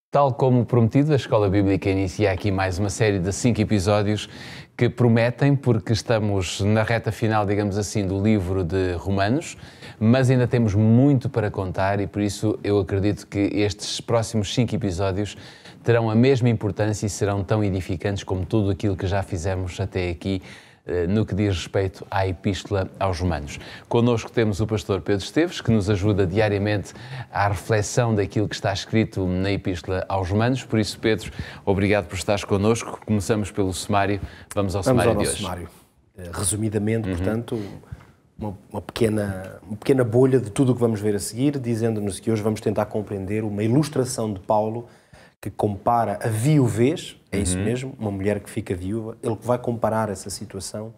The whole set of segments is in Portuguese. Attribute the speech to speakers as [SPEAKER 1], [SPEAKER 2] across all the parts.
[SPEAKER 1] Tal como prometido, a Escola Bíblica inicia aqui mais uma série de 5 episódios que prometem, porque estamos na reta final, digamos assim, do livro de Romanos, mas ainda temos muito para contar e por isso eu acredito que estes próximos 5 episódios terão a mesma importância e serão tão edificantes como tudo aquilo que já fizemos até aqui no que diz respeito à Epístola aos Romanos. Connosco temos o pastor Pedro Esteves, que nos ajuda diariamente à reflexão daquilo que está escrito na Epístola aos Romanos. Por isso, Pedro, obrigado por estares connosco. Começamos pelo sumário. Vamos ao sumário de hoje.
[SPEAKER 2] Sumário. Resumidamente, portanto, uma pequena bolha de tudo o que vamos ver a seguir, dizendo-nos que hoje vamos tentar compreender uma ilustração de Paulo que compara a viuvez, é isso mesmo, uma mulher que fica viúva, ele vai comparar essa situação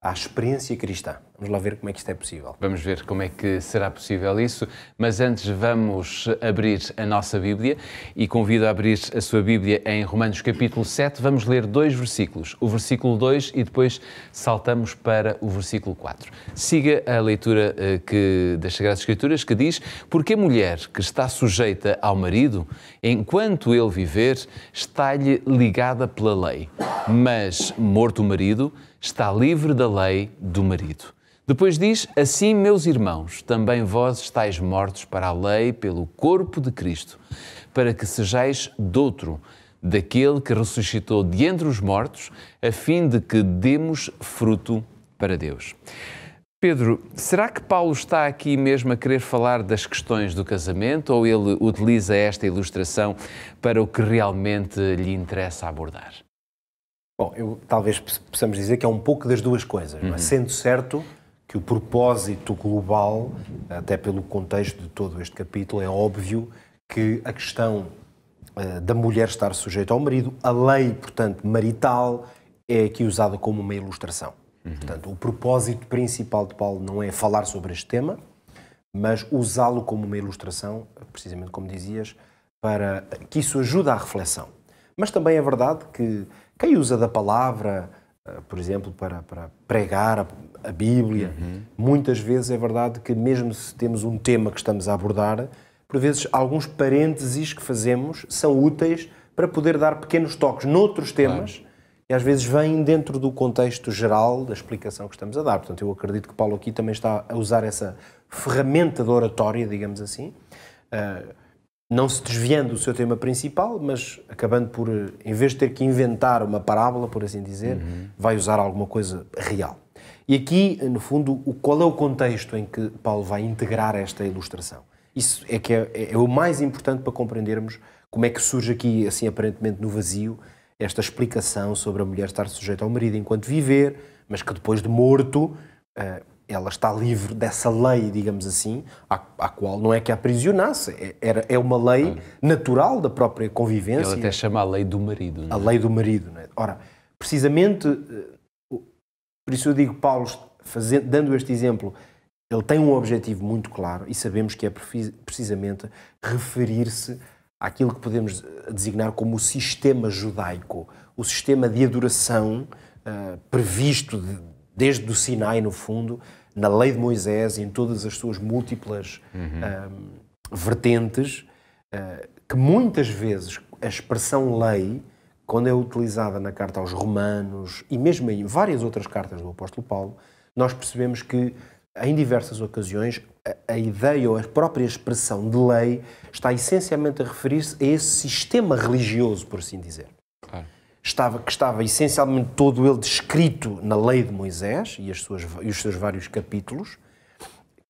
[SPEAKER 2] à experiência cristã. Vamos lá ver como é que isto é possível.
[SPEAKER 1] Vamos ver como é que será possível isso, mas antes vamos abrir a nossa Bíblia e convido a abrir a sua Bíblia em Romanos capítulo 7. Vamos ler 2 versículos, o versículo 2 e depois saltamos para o versículo 4. Siga a leitura das Sagradas Escrituras que diz: porque a mulher que está sujeita ao marido, enquanto ele viver, está-lhe ligada pela lei, mas morto o marido, está livre da lei do marido. Depois diz: assim, meus irmãos, também vós estáis mortos para a lei pelo corpo de Cristo, para que sejais doutro, daquele que ressuscitou de entre os mortos, a fim de que demos fruto para Deus. Pedro, será que Paulo está aqui mesmo a querer falar das questões do casamento ou ele utiliza esta ilustração para o que realmente lhe interessa abordar?
[SPEAKER 2] Bom, talvez possamos dizer que é um pouco das duas coisas, não é? Sendo certo que o propósito global, até pelo contexto de todo este capítulo, é óbvio que a questão da mulher estar sujeita ao marido, a lei, portanto, marital, é aqui usada como uma ilustração. Portanto, o propósito principal de Paulo não é falar sobre este tema, mas usá-lo como uma ilustração, precisamente como dizias, para que isso ajude à reflexão. Mas também é verdade que quem usa da palavra, por exemplo, para pregar a Bíblia, muitas vezes é verdade que mesmo se temos um tema que estamos a abordar, por vezes alguns parênteses que fazemos são úteis para poder dar pequenos toques noutros temas e às vezes vêm dentro do contexto geral da explicação que estamos a dar. Portanto, eu acredito que Paulo aqui também está a usar essa ferramenta de oratória, digamos assim, não se desviando do seu tema principal, mas acabando por, em vez de ter que inventar uma parábola, por assim dizer, vai usar alguma coisa real. E aqui, no fundo, qual é o contexto em que Paulo vai integrar esta ilustração? Isso é que é o mais importante para compreendermos como é que surge aqui, assim, aparentemente no vazio, esta explicação sobre a mulher estar sujeita ao marido enquanto viver, mas que depois de morto ela está livre dessa lei, digamos assim, à qual não é que a aprisionasse, é uma lei natural da própria convivência.
[SPEAKER 1] Ele até chama a lei do marido.
[SPEAKER 2] A lei do marido. Não é? Ora, precisamente, por isso eu digo, Paulo, dando este exemplo, ele tem um objetivo muito claro e sabemos que é precisamente referir-se àquilo que podemos designar como o sistema judaico, o sistema de adoração previsto desde o Sinai, no fundo, na lei de Moisés, em todas as suas múltiplas vertentes, que muitas vezes a expressão lei, quando é utilizada na carta aos Romanos e mesmo em várias outras cartas do apóstolo Paulo, nós percebemos que em diversas ocasiões a ideia ou a própria expressão de lei está essencialmente a referir-se a esse sistema religioso, por assim dizer. Claro. Que estava essencialmente todo ele descrito na lei de Moisés e os seus vários capítulos,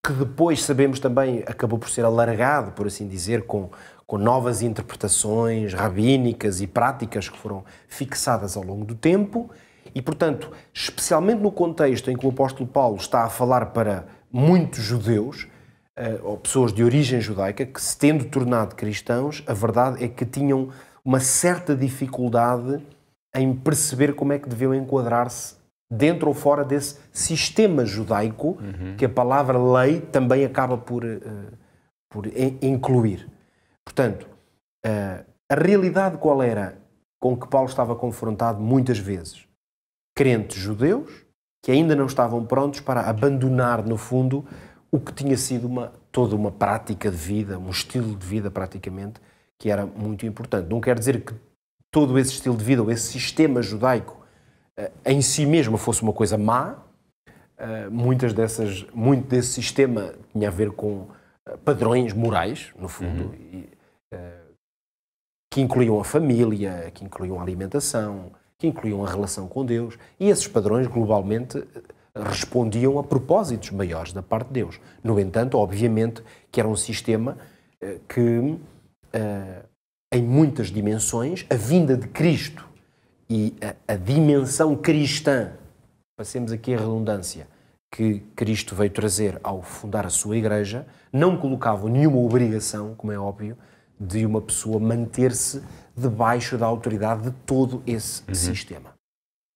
[SPEAKER 2] que depois, sabemos também, acabou por ser alargado, por assim dizer, com novas interpretações rabínicas e práticas que foram fixadas ao longo do tempo e, portanto, especialmente no contexto em que o apóstolo Paulo está a falar para muitos judeus, ou pessoas de origem judaica, que se tendo tornado cristãos, a verdade é que tinham uma certa dificuldade em perceber como é que deviam enquadrar-se dentro ou fora desse sistema judaico que a palavra lei também acaba por incluir. Portanto, a realidade qual era com que Paulo estava confrontado muitas vezes? Crentes judeus que ainda não estavam prontos para abandonar, no fundo, o que tinha sido toda uma prática de vida, um estilo de vida praticamente, que era muito importante. Não quer dizer que todo esse estilo de vida, ou esse sistema judaico, em si mesmo fosse uma coisa má. Muito desse sistema tinha a ver com padrões morais, no fundo, que incluíam a família, que incluíam a alimentação, que incluíam a relação com Deus. E esses padrões, globalmente, respondiam a propósitos maiores da parte de Deus. No entanto, obviamente, que era um sistema que, em muitas dimensões, a vinda de Cristo e a dimensão cristã, passemos aqui a redundância, que Cristo veio trazer ao fundar a sua igreja, não colocavam nenhuma obrigação, como é óbvio, de uma pessoa manter-se debaixo da autoridade de todo esse sistema.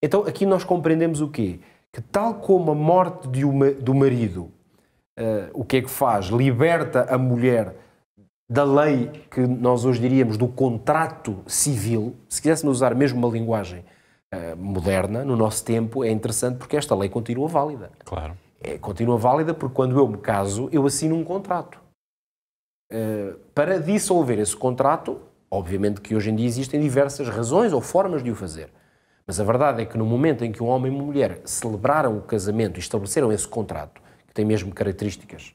[SPEAKER 2] Então, aqui nós compreendemos o quê? Que tal como a morte do marido, o que é que faz? Liberta a mulher da lei que nós hoje diríamos do contrato civil. Se quiséssemos usar mesmo uma linguagem moderna, no nosso tempo, é interessante porque esta lei continua válida.
[SPEAKER 1] Claro.
[SPEAKER 2] Continua válida porque quando eu me caso, eu assino um contrato. Para dissolver esse contrato, obviamente que hoje em dia existem diversas razões ou formas de o fazer. Mas a verdade é que no momento em que um homem e uma mulher celebraram o casamento e estabeleceram esse contrato, que tem mesmo características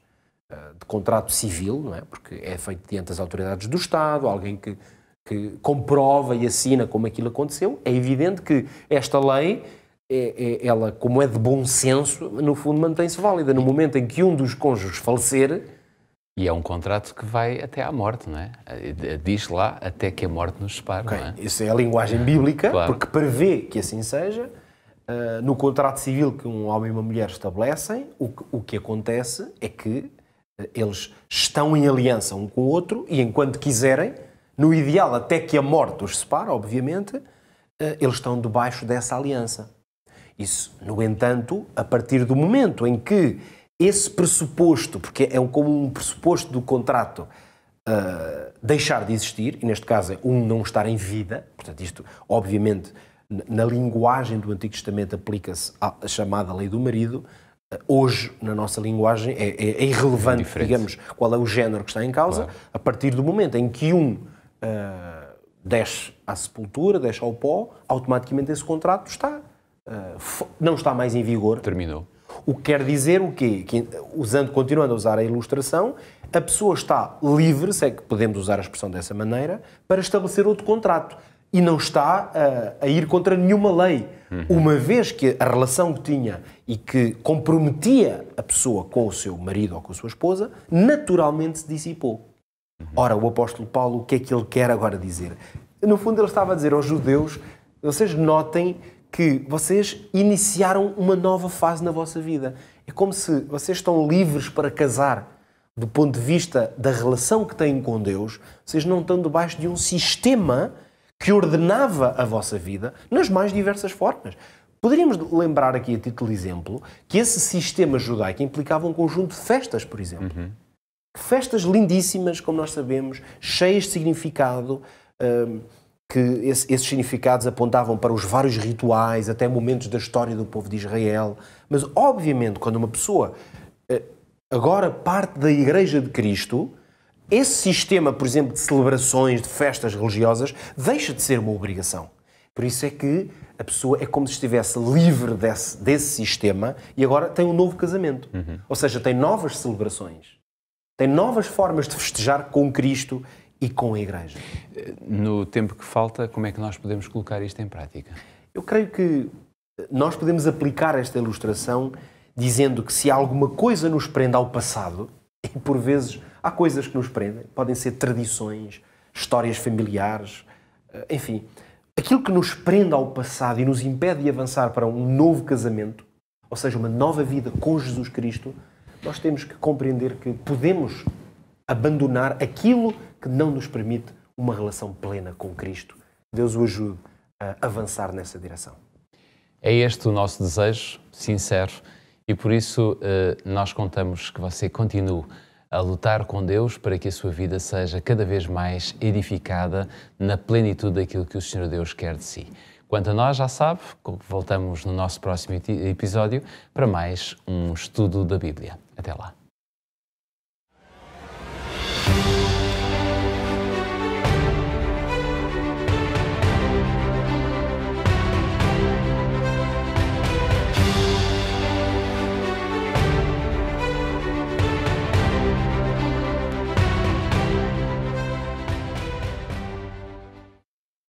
[SPEAKER 2] de contrato civil, não é? Porque é feito diante das autoridades do Estado, alguém que comprova e assina como aquilo aconteceu, é evidente que esta lei, ela, como é de bom senso, no fundo mantém-se válida. No momento em que um dos cônjuges falecer...
[SPEAKER 1] E é um contrato que vai até à morte, não é? Diz lá, até que a morte nos separe, não é?
[SPEAKER 2] Isso é a linguagem bíblica,
[SPEAKER 1] claro.
[SPEAKER 2] Porque prevê que assim seja. No contrato civil que um homem e uma mulher estabelecem, o que acontece é que eles estão em aliança um com o outro e, enquanto quiserem, no ideal, até que a morte os separe, obviamente, eles estão debaixo dessa aliança. Isso, no entanto, a partir do momento em que esse pressuposto, porque é como um pressuposto do contrato, deixar de existir, e neste caso é não estar em vida, portanto isto, obviamente, na linguagem do Antigo Testamento aplica-se a chamada lei do marido, hoje, na nossa linguagem, é irrelevante, digamos, qual é o género que está em causa, claro. A partir do momento em que desce à sepultura, desce ao pó, automaticamente esse contrato não está mais em vigor.
[SPEAKER 1] Terminou.
[SPEAKER 2] O que quer dizer o quê? Que, continuando a usar a ilustração, a pessoa está livre, se é que podemos usar a expressão dessa maneira, para estabelecer outro contrato. E não está a ir contra nenhuma lei. Uma vez que a relação que tinha e que comprometia a pessoa com o seu marido ou com a sua esposa, naturalmente se dissipou. Ora, o apóstolo Paulo, o que é que ele quer agora dizer? No fundo, ele estava a dizer aos judeus, vocês notem que vocês iniciaram uma nova fase na vossa vida. É como se vocês estão livres para casar do ponto de vista da relação que têm com Deus, vocês não estão debaixo de um sistema que ordenava a vossa vida nas mais diversas formas. Poderíamos lembrar aqui, a título de exemplo, que esse sistema judaico implicava um conjunto de festas, por exemplo. Festas lindíssimas, como nós sabemos, cheias de significado, que esses significados apontavam para os vários rituais, até momentos da história do povo de Israel. Mas, obviamente, quando uma pessoa agora parte da Igreja de Cristo, esse sistema, por exemplo, de celebrações, de festas religiosas, deixa de ser uma obrigação. Por isso é que a pessoa é como se estivesse livre desse sistema e agora tem um novo casamento. Ou seja, tem novas celebrações, tem novas formas de festejar com Cristo e com a Igreja.
[SPEAKER 1] No tempo que falta, como é que nós podemos colocar isto em prática?
[SPEAKER 2] Eu creio que nós podemos aplicar esta ilustração dizendo que se alguma coisa nos prende ao passado, e por vezes há coisas que nos prendem, podem ser tradições, histórias familiares, enfim, aquilo que nos prende ao passado e nos impede de avançar para um novo casamento, ou seja, uma nova vida com Jesus Cristo, nós temos que compreender que podemos abandonar aquilo que não nos permite uma relação plena com Cristo. Deus o ajude a avançar nessa direção.
[SPEAKER 1] É este o nosso desejo, sincero, e por isso nós contamos que você continue a lutar com Deus para que a sua vida seja cada vez mais edificada na plenitude daquilo que o Senhor Deus quer de si. Quanto a nós, já sabe, voltamos no nosso próximo episódio para mais um estudo da Bíblia. Até lá.